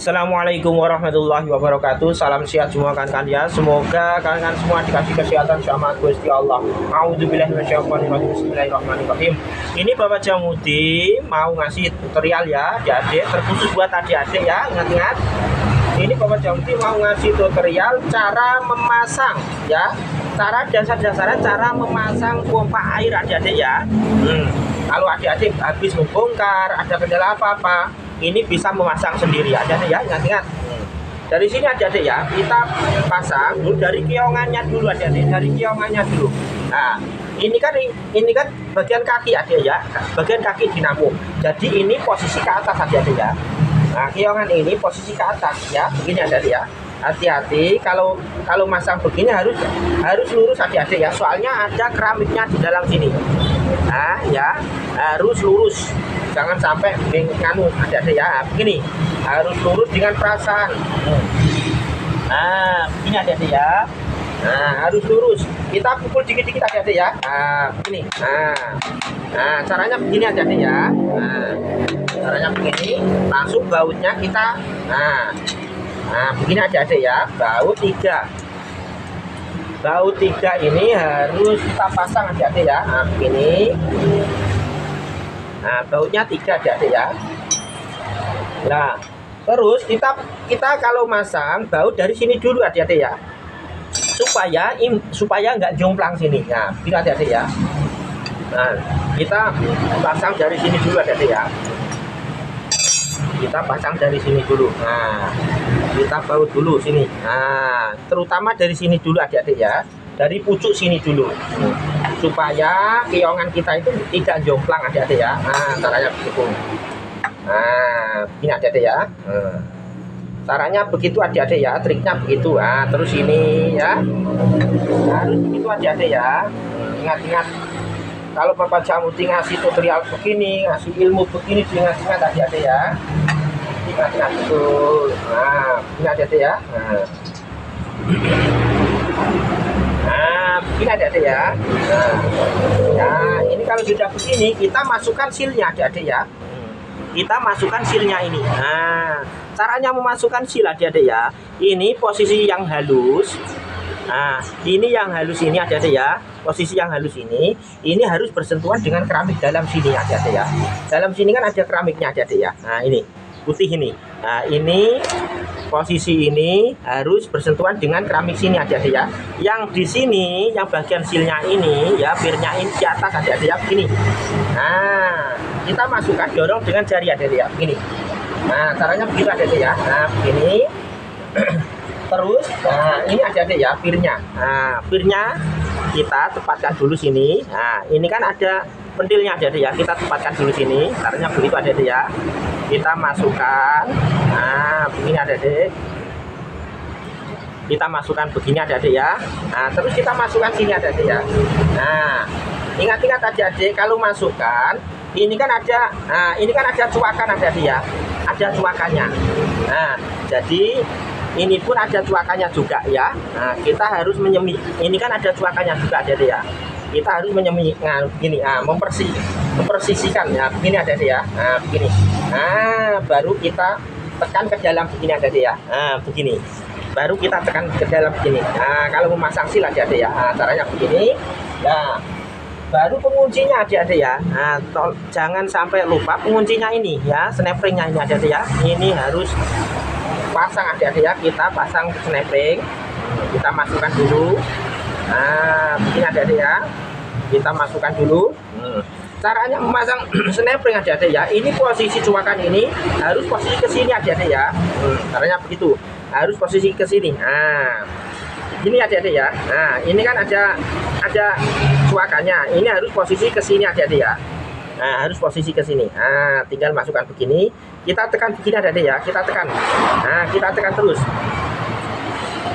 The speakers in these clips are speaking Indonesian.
Assalamualaikum warahmatullahi wabarakatuh. Salam sehat semua kan ya. Semoga kalian semua dikasih kesehatan sama Gusti Allah. A'udzubillahi minasyaitonirrajim. Bismillahirrahmanirrahim. Ini Bapak Jamudi mau ngasih tutorial ya, adik-adik, terkhusus buat adik-adik ya. Ingat-ingat. Ini Bapak Jamudi mau ngasih tutorial cara memasang ya. Cara dasar-dasaran cara memasang pompa air adik-adik ya. Kalau adik-adik habis membongkar, ada kendala apa-apa, ini bisa memasang sendiri aja ya, ingat-ingat. Dari sini adik-adik ya, kita pasang dulu dari keongannya dulu adik-adik, dari keongannya dulu. Nah, ini kan bagian kaki adik ya, bagian kaki dinamo. Jadi ini posisi ke atas adik-adik ya. Nah, keongan ini posisi ke atas ya, begini adik-adik ya. Hati-hati kalau masang begini harus lurus adik-adik ya, soalnya ada keramiknya di dalam sini. Nah ya, harus lurus, jangan sampai nganu adik-adik ya. Begini, harus lurus dengan perasaan. Nah, begini adik-adik ya. Nah, harus lurus. Kita pukul dikit-dikit adik-adik ya. Nah, begini. Nah, caranya begini adik-adik ya. Nah, caranya begini, langsung bautnya kita. Nah, begini adik-adik ya, baut 3. Baut 3 ini harus kita pasang adik-adik ya. Nah, begini. Nah, bautnya 3 adik-adik ya. Nah, terus kita kalau masang baut dari sini dulu adik-adik ya. Supaya nggak jomplang sini. Nah, begini adik-adik ya. Nah, kita pasang dari sini dulu adik-adik ya. Kita pasang dari sini dulu. Nah, kita baut dulu sini. Nah, terutama dari sini dulu adik-adik ya, dari pucuk sini dulu, supaya keongan kita itu tidak jomplang adik-adik ya. Nah, caranya begitu. Nah, ini adik-adik ya. Caranya begitu adik-adik ya, triknya begitu. Nah, terus ini ya, harus begitu adik-adik ya. Ingat-ingat, kalau Bapak Jamudi ngasih tutorial begini, ngasih ilmu begini, ingat-ingat adik-adik ya. Ingat-ingat betul. Nah, ini adik-adik ya. Nah, begini adik-adik ya. Nah, ini kalau sudah begini, kita masukkan silnya adik-adik ya. Kita masukkan silnya ini. Nah, caranya memasukkan sil adik-adik ya. Ini posisi yang halus. Nah, ini yang halus ini adik-adik ya. Posisi yang halus ini harus bersentuhan dengan keramik dalam sini adik-adik ya. Dalam sini kan ada keramiknya adik-adik ya. Nah, ini putih ini. Nah, ini posisi ini harus bersentuhan dengan keramik sini adik-adik ya. Yang di sini, yang bagian silnya ini ya, pirnya ini di atas adik-adik ya, begini. Nah, kita masukkan, dorong dengan jari adik-adik ya, begini. Nah, caranya begitu adik-adik ya. Nah, begini. Terus, nah ini adik-adik ya, pirnya. Nah, pirnya kita tempatkan dulu sini. Nah, ini kan ada pentilnya adik-adik ya, kita tempatkan dulu sini. Caranya begitu adik-adik ya. Kita masukkan. Nah, begini adik-adik. Kita masukkan begini adik-adik ya. Nah, terus kita masukkan sini adik-adik ya. Nah, ingat-ingat adik-adik, kalau masukkan ini kan ada, nah ini kan ada cuakan adik-adik ya. Ada cuakannya. Nah, jadi ini pun ada cuakannya juga ya. Nah, kita harus menyemi. Ini kan ada cuakannya juga adik-adik ya. Kita harus menyemi. Nah, begini. Nah, mempersisikan ya. Begini adik-adik ya. Nah, begini. Nah, baru kita tekan ke dalam begini adik-adik ya. Nah, begini. Baru kita tekan ke dalam begini. Nah, kalau memasang sil adik-adik ya. Nah, caranya begini. Nah, baru penguncinya adik-adik ya. Nah, jangan sampai lupa penguncinya ini ya. Snap-ringnya ini adik-adik ya. Ini harus pasang adik-adik ya, kita pasang snapping. Kita masukkan dulu. Nah, begini adik-adik ya, kita masukkan dulu. Caranya memasang snapping adik-adik ya, ini posisi cuakan ini harus posisi ke sini adik-adik ya. Caranya begitu, harus posisi ke sini. Nah, ini adik-adik ya. Nah, ini kan ada cuakannya, ini harus posisi ke sini adik-adik ya. Nah, harus posisi ke sini. Nah, tinggal masukkan begini. Kita tekan begini adik-adik ya. Kita tekan. Nah, kita tekan terus.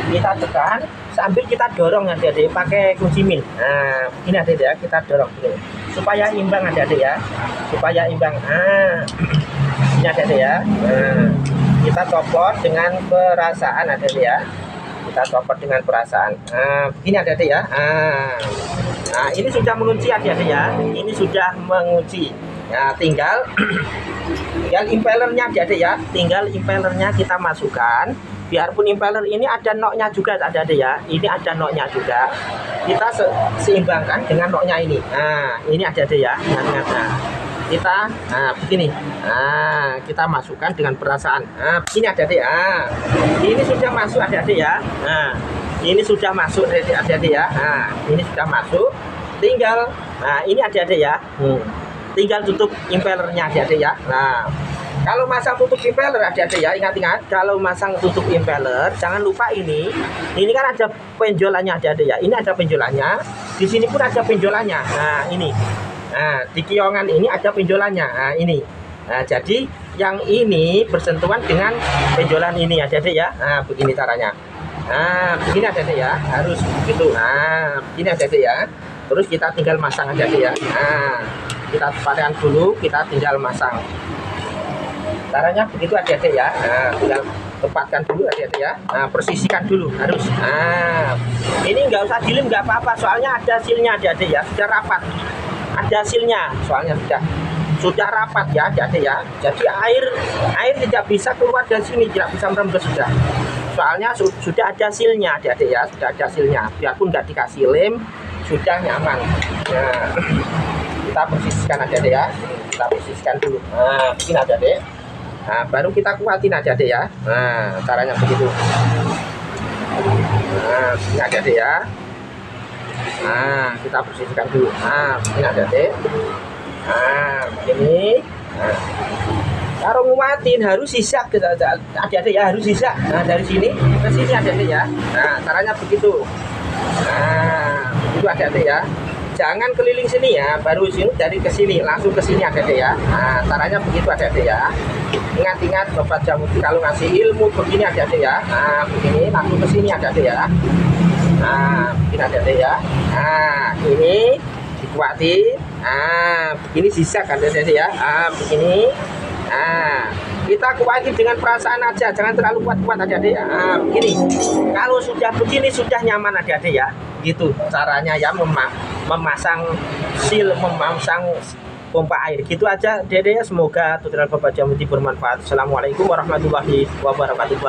Kita tekan sambil kita dorong adik-adik pakai kunci min. Nah, begini adik-adik ya. Kita dorong begini. Supaya imbang adik-adik ya. Supaya imbang. Nah, ini adik-adik ya. Nah, kita copot dengan perasaan adik-adik ya. Kita copot dengan perasaan. Nah, begini adik-adik ya. Nah, ini sudah mengunci adik-adik ya. Ini sudah mengunci. Ya, tinggal impellernya adik-adik ya, tinggal impellernya kita masukkan. Biarpun impeller ini ada noknya juga adik-adik ya, ini ada noknya juga, kita seimbangkan dengan noknya ini. Nah, ini adik-adik ya, ingat-ingat. Nah, kita begini, kita masukkan dengan perasaan. Nah, begini adik-adik. Ini sudah masuk adik-adik ya. Nah, ini sudah masuk adik-adik ya. Nah, ini sudah masuk. Tinggal, ini adik-adik ya. Tinggal tutup impellernya adik-adik ya. Nah, kalau masang tutup impeller adik-adik ya, ingat-ingat kalau masang tutup impeller jangan lupa ini kan ada penjolannya adik-adik ya. Ini ada penjolannya. Di sini pun ada penjolannya. Nah, ini. Nah, di kiongan ini ada penjolannya. Nah, ini. Nah, jadi yang ini bersentuhan dengan penjolan ini adik-adik ya. Nah, begini caranya. Nah, begini adik-adik ya. Harus begitu. Nah, begini adik-adik ya. Terus kita tinggal masang adik-adik ya. Nah, kita tepatkan dulu, kita tinggal masang. Caranya begitu adik-adik ya. Nah, tinggal tempatkan dulu adik-adik ya. Nah, persisikan dulu harus. Nah, ini nggak usah dilem nggak apa-apa, soalnya ada hasilnya adik-adik ya, sudah rapat. Ada hasilnya, soalnya sudah rapat ya adik-adik ya. Jadi air tidak bisa keluar dari sini, tidak bisa merembes sudah. Soalnya sudah ada hasilnya adik-adik ya, sudah ada hasilnya. Biarpun nggak dikasih lem, sudah nyaman. Nah, kita persiskan adik-adik ya. Kita persiskan dulu. Nah, begini adik-adik. Nah, baru kita kuatin adik-adik ya. Nah, caranya begitu. Nah, begini adik-adik ya. Nah, kita persiskan dulu. Nah, begini adik-adik. Nah, begini. Nah, kalau nguatin harus sisa adik-adik ya, harus sisa. Nah, dari sini ke sini adik-adik ya. Nah, caranya begitu. Nah, itu adik-adik ya. Jangan keliling sini ya, baru sini dari ke sini langsung ke sini adik-adik ya. Nah, caranya begitu adik-adik ya. Ingat-ingat Bapak Jamuti kalau ngasih ilmu begini adik-adik ya. Nah, begini langsung ke sini adik-adik ya. Nah, begini adik-adik ya. Nah, ini dikuatin. Nah, begini sisa kan adik-adik ya. Nah, begini. Nah, kita kuatin dengan perasaan aja, jangan terlalu kuat-kuat adik-adik. Nah, begini. Kalau sudah begini sudah nyaman adik-adik ya. Gitu caranya ya memasang seal, memasang pompa air. Gitu aja adik-adik ya. Semoga tutorial Bapak Jamuti bermanfaat. Assalamualaikum warahmatullahi wabarakatuh.